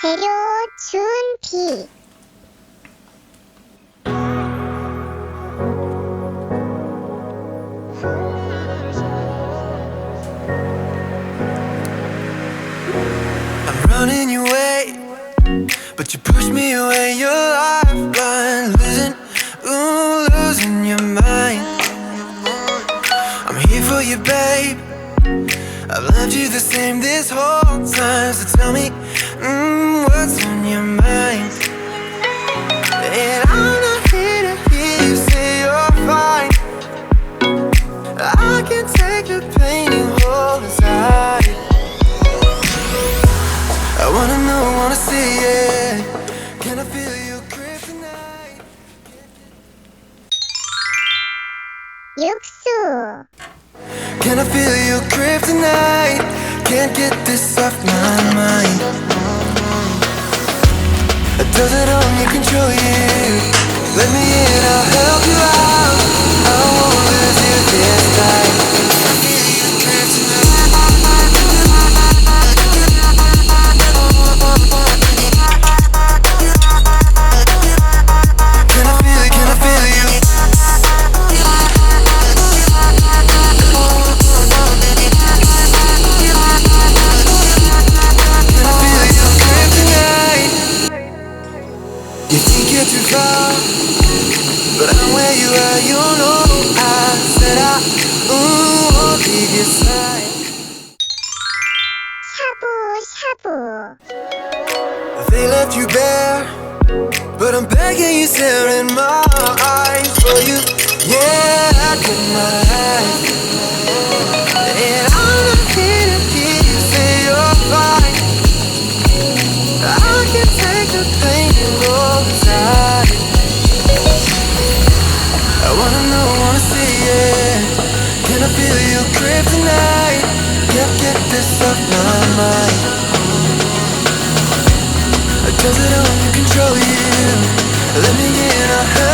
재료 준비. I'm running your way, but you push me away. Your lifeline, losing your mind. I'm here for you, babe. I've loved you the same this whole time. So tell me, what's on your mind? And I'm not here to hear you say you're fine. I can take the pain you hold inside. I wanna know, wanna see it. Can I feel your kryptonite? 육수. Can I feel your kryptonite? Can't get this off my mind. Does it only control you? Let me in, I'll help you out. I won't lose you this time. Can I feel your kryptonite? Can I feel it? Can I feel you? You think you're too far, but I'm where you are, you know. I said won't leave your side. 샤브샤브. They left you bare, but I'm begging you, staring in my eyes for you. Yeah, I could not hide. And I'm not here to hear you say you're fine. I can take the pain you hold inside. I wanna know, wanna see it. Can I feel your kryptonite? Can't get this off my mind. Does it only control you? Let me in, I'll help